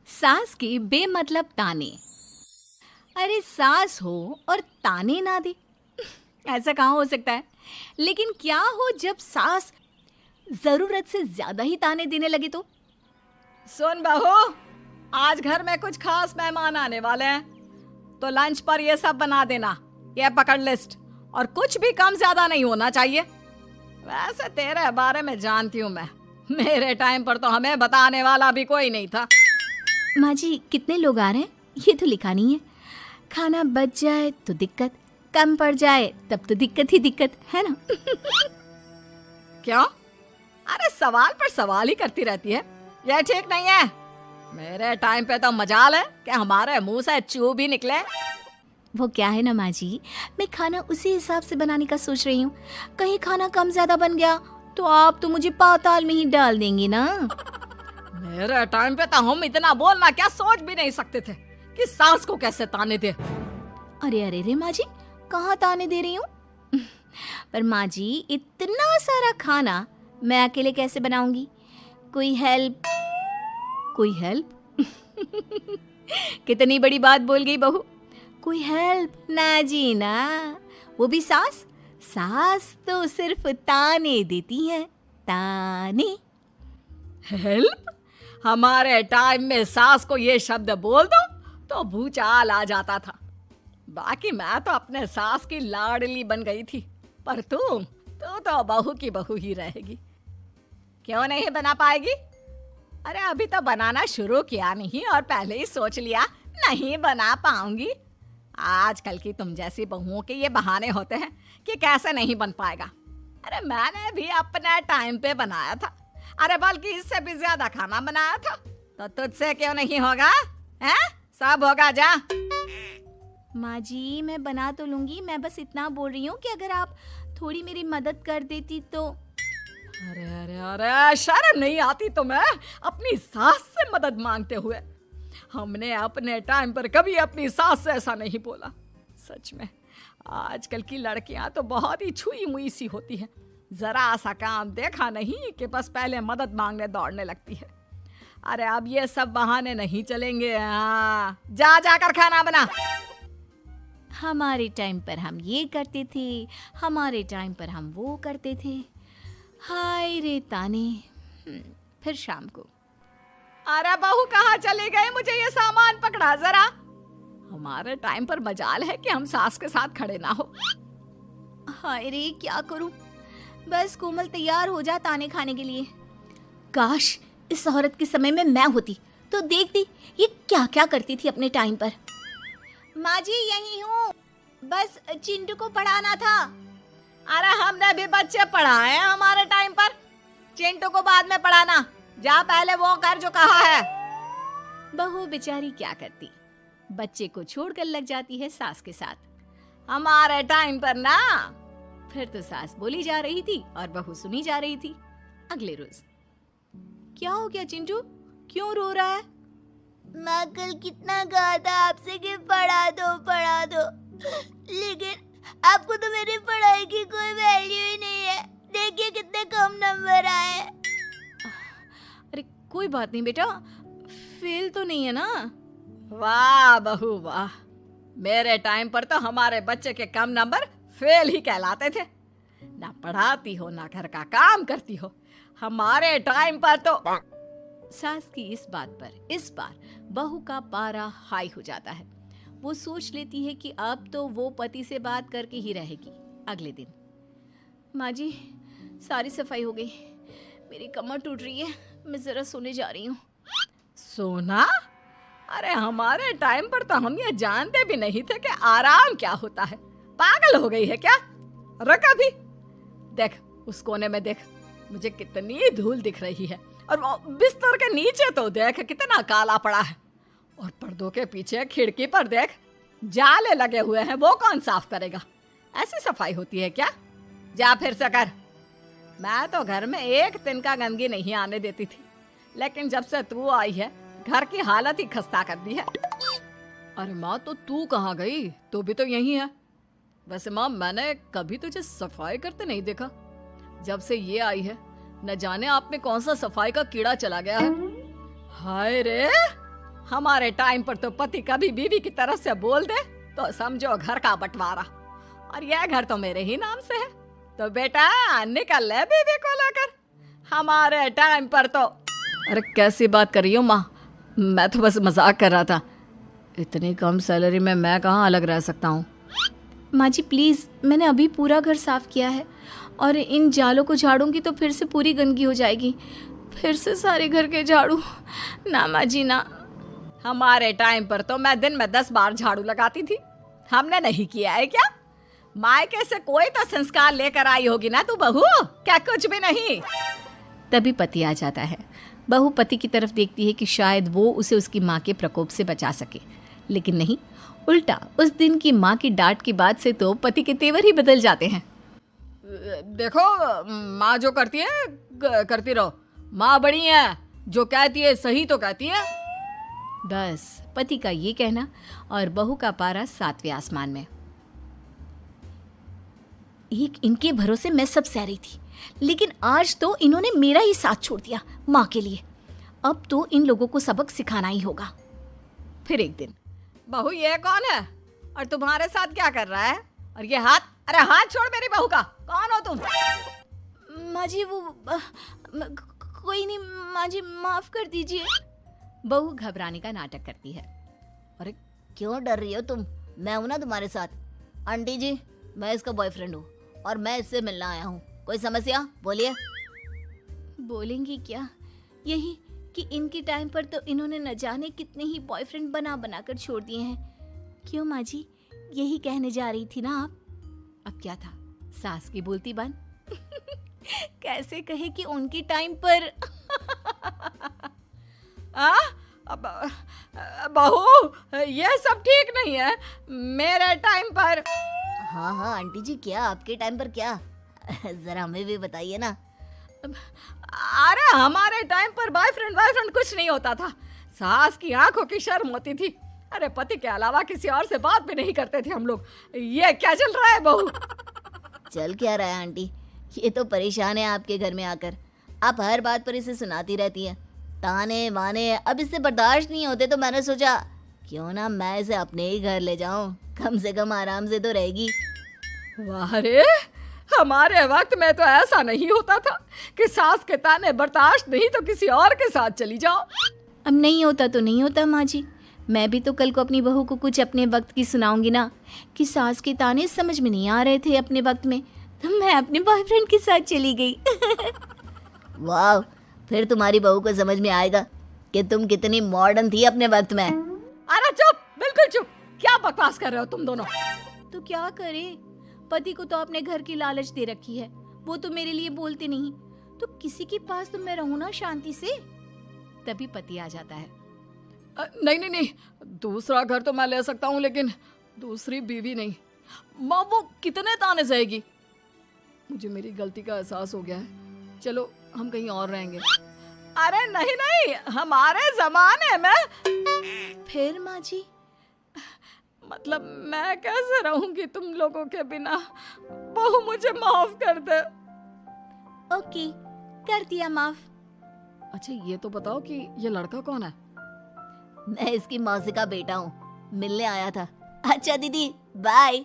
सास के बेमतलब ताने। अरे सास हो और ताने ना दे, ऐसा कहाँ हो सकता है। लेकिन क्या हो जब सास जरूरत से ज्यादा ही ताने देने लगे तो? सुन बहू, आज घर में कुछ खास मेहमान आने वाले हैं, तो लंच पर ये सब बना देना। ये पकड़ लिस्ट, और कुछ भी कम ज्यादा नहीं होना चाहिए। वैसे तेरे बारे में जानती हूँ मैं, मेरे टाइम पर तो हमें बताने वाला भी कोई नहीं था। माँ जी कितने लोग आ रहे हैं ये तो लिखा नहीं है। खाना बच जाए तो दिक्कत, कम पड़ जाए तब तो दिक्कत ही दिक्कत है ना। क्यों? अरे सवाल पर सवाल ही करती रहती है, ये ठीक नहीं है। मेरे टाइम पे तो मजाल है कि हमारे मुंह से चू भी निकले। वो क्या है ना माँ जी, मैं खाना उसी हिसाब से बनाने का सोच रही हूँ। कहीं खाना कम ज्यादा बन गया तो आप तो मुझे पाताल में ही डाल देंगे ना। मेरे टाइम पे तो हम इतना बोलना क्या सोच भी नहीं सकते थे कि सास को कैसे ताने दे। अरे अरे रे माँ जी, कहाँ ताने दे रही हूँ। पर माँ जी इतना सारा खाना मैं अकेले कैसे बनाऊंगी? कोई हेल्प, कोई हेल्प। कितनी बड़ी बात बोल गई बहू। कोई हेल्प ना जी ना, वो भी सास। सास तो सिर्फ ताने देती है, ताने। हेल्प? हमारे टाइम में सास को ये शब्द बोल दो तो भूचाल आ जाता था। बाकी मैं तो अपने सास की लाडली बन गई थी, पर तू तो बहू की बहू ही रहेगी। क्यों नहीं बना पाएगी? अरे अभी तो बनाना शुरू किया नहीं और पहले ही सोच लिया नहीं बना पाऊंगी। आजकल की तुम जैसी बहुओं के ये बहाने होते हैं कि कैसे नहीं बन पाएगा। अरे मैंने भी अपने टाइम पे बनाया था, अरे बल्कि इससे भी ज्यादा खाना बनाया था, तो तुझसे क्यों नहीं होगा? हैं? सब होगा जा। माँ जी मैं बना तो लूंगी, मैं बस इतना बोल रही हूँ कि अगर आप थोड़ी मेरी मदद कर देती तो। अरे अरे अरे, शर्म नहीं आती तुम्हें अपनी सास से मदद मांगते हुए? हमने अपने टाइम पर कभी अपनी सास से ऐसा नहीं बोला। सच में आजकल की लड़कियां तो बहुत ही छुई मुई सी होती हैं। जरा सा काम देखा नहीं कि बस पहले मदद मांगने दौड़ने लगती है। अरे अब ये सब बहाने नहीं चलेंगे। हाँ, जा जाकर खाना बना। हमारे टाइम पर हम ये करते थे, हमारे टाइम पर हम वो करते थे। हाय रे ताने। फिर शाम को। अरे बहू कहाँ चले गए? मुझे ये सामान पकड़ा जरा। हमारे टाइम पर मजाल है कि हम सास के साथ खड़े ना हो। हाय रे क्या करूं, बस कोमल तैयार हो जा ताने खाने के लिए। काश इस औरत के समय में मैं होती तो देखती ये क्या क्या करती थी अपने टाइम पर। माँ जी यही हूँ, बस चिंटू को पढ़ाना था। अरे हमने भी बच्चे पढ़ाए हैं हमारे टाइम पर, चिंटू को बाद में पढ़ाना। जा पहले वो कर जो कहा है। बहू बेचारी क्या करती, बच्चे को छोड़कर लग जाती है सास के साथ। हमारे टाइम पर ना। फिर तो सास बोली जा रही थी और बहू सुनी जा रही थी। अगले रोज। क्या हो गया चिंटू, क्यों रो रहा है? माँ कल कितना कहा था आपसे कि पढ़ा दो, लेकिन आपको तो मेरी पढ़ाई की कोई वैल्यू ही नहीं है। देखिए कितने कम नंबर आए। अरे कोई बात नहीं बेटा, फेल तो नहीं है ना। वाह बहू वाह, मेरे टाइम पर तो हमारे बच्चे के कम नंबर फेल ही कहलाते थे। ना पढ़ाती हो ना घर का काम करती हो। हमारे टाइम पर तो। सास की इस बात पर इस बार बहू का पारा हाई हो जाता है। वो सोच लेती है कि अब तो वो पति से बात करके ही रहेगी। अगले दिन। माँ जी सारी सफाई हो गई, मेरी कमर टूट रही है, मैं जरा सोने जा रही हूँ। सोना? अरे हमारे टाइम पर तो हम ये जानते भी नहीं थे कि आराम क्या होता है। पागल हो गई है क्या? रुक अभी, देख उस कोने में देख, मुझे कितनी धूल दिख रही है। और बिस्तर के नीचे तो देख कितना काला पड़ा है। और पर्दों के पीछे खिड़की पर देख जाले लगे हुए हैं, वो कौन साफ करेगा? ऐसी सफाई होती है क्या? जा फिर से कर। मैं तो घर में एक दिन का गंदगी नहीं आने देती थी, लेकिन जब से तू आई है घर की हालत ही खस्ता कर दी है। अरे माँ तो तू कहाँ गई? तू भी तो यही है। वैसे माँ मैंने कभी तुझे सफाई करते नहीं देखा। जब से ये आई है न जाने आप में कौन सा सफाई का कीड़ा चला गया है। हाय रे, हमारे टाइम पर तो पति कभी बीवी की तरफ से बोल दे तो समझो घर का बंटवारा, और यह घर तो मेरे ही नाम से है। तो बेटा निकल ले बीवी को लेकर। हमारे टाइम पर तो। अरे कैसी बात कर रही हो माँ, मैं तो बस मजाक कर रहा था। इतनी कम सैलरी में मैं कहाँ अलग रह सकता हूँ। माँ जी प्लीज़, मैंने अभी पूरा घर साफ किया है और इन जालों को झाड़ूंगी तो फिर से पूरी गंदगी हो जाएगी, फिर से सारे घर के झाड़ू। ना माँ जी ना। हमारे टाइम पर तो मैं दिन में 10 बार झाड़ू लगाती थी, हमने नहीं किया है क्या? मायके से कोई तो संस्कार लेकर आई होगी ना तू बहू, क्या कुछ भी नहीं। तभी पति आ जाता है। बहू पति की तरफ देखती है कि शायद वो उसे उसकी माँ के प्रकोप से बचा सके, लेकिन नहीं, उल्टा उस दिन की माँ की डांट की बात से तो पति के तेवर ही बदल जाते हैं। देखो माँ जो करती है करती रहो, माँ बड़ी है, जो कहती है सही तो कहती है। बस पति का ये कहना और बहू का पारा 7वें आसमान में। एक इनके भरोसे मैं सब सह रही थी, लेकिन आज तो इन्होंने मेरा ही साथ छोड़ दिया माँ के लिए। अब तो इन लोगों को सबक सिखाना ही होगा। फिर एक दिन, बहू ये कौन है और तुम्हारे साथ क्या कर रहा है? और ये हाथ, अरे हाथ छोड़ मेरी बहू का। कौन हो तुम? माँ जी वो कोई नहीं माँ जी, माफ कर दीजिए। बहू घबराने का नाटक करती है। अरे क्यों डर रही हो तुम? मैं हूं ना तुम्हारे साथ। आंटी जी, मैं इसका बॉयफ्रेंड हूँ और मैं इससे मिलना आया हूँ। कोई समस्या? बोलिए। बोलेंगी क्या? यही कि इनके टाइम पर तो इन्होंने न जाने कितने ही बॉयफ्रेंड बना बना कर छोड़ दिए हैं। क्यों माँ जी, यही कहने जा रही थी ना आप? अब क्या था, सास की बोलती बंद। कैसे कहे कि उनके टाइम पर। बहू ये सब ठीक नहीं है। मेरे टाइम पर। हाँ हाँ आंटी जी, क्या आपके टाइम पर क्या? जरा हमें भी बताइए ना। अरे हमारे टाइम पर बॉयफ्रेंड कुछ नहीं होता था। सास की आंखों की शर्म होती थी। अरे पति के अलावा किसी और से बात भी नहीं करते थे हम लोग। ये क्या चल रहा है बहू? चल क्या रहा है आंटी? ये तो परेशान है आपके घर में आकर। आप हर बात पर इसे सुनाती रहती है, ताने माने। अब इससे बर्दाश्त नहीं होते तो मैंने सोचा क्यों ना मैं इसे अपने ही घर ले जाऊं, कम से कम आराम से तो रहेगी। वाह रे, हमारे वक्त में तो ऐसा नहीं होता था कि सास के ताने बर्दाश्त नहीं तो किसी और के साथ चली जाओ। अब नहीं होता तो नहीं होता माँ जी। मैं भी तो कल को अपनी बहू को कुछ अपने वक्त की सुनाऊंगी ना, कि सास के ताने समझ में नहीं आ रहे थे अपने वक्त में, तो मैं अपने बॉयफ्रेंड के साथ चली गई। वाह, फिर तुम्हारी बहू को समझ में आएगा कि तुम कितनी मॉडर्न थी अपने वक्त में। अरे चुप, बिल्कुल चुप। क्या बकवास कर रहे हो तुम दोनों? तो क्या करे, पति को तो अपने घर की लालच दे रखी है, वो तो मेरे लिए बोलते नहीं, तो किसी के पास तो मैं रहूं ना शांति से। तभी पति आ जाता है। नहीं, दूसरा घर तो मैं ले सकता हूँ, लेकिन दूसरी बीवी नहीं। माँ वो कितने ताने सहेगी? मुझे मेरी गलती का एहसास हो गया है। चलो हम कहीं और रहेंगे। अरे नहीं, हमारे जमाने में। फिर माँ जी? मतलब मैं कैसे रहूंगी तुम लोगों के बिना? बहू मुझे माफ कर दे। ओके, कर दिया माफ। अच्छा ये तो बताओ कि ये लड़का कौन है? मैं इसकी मौसी का बेटा हूँ, मिलने आया था। अच्छा दीदी, बाय।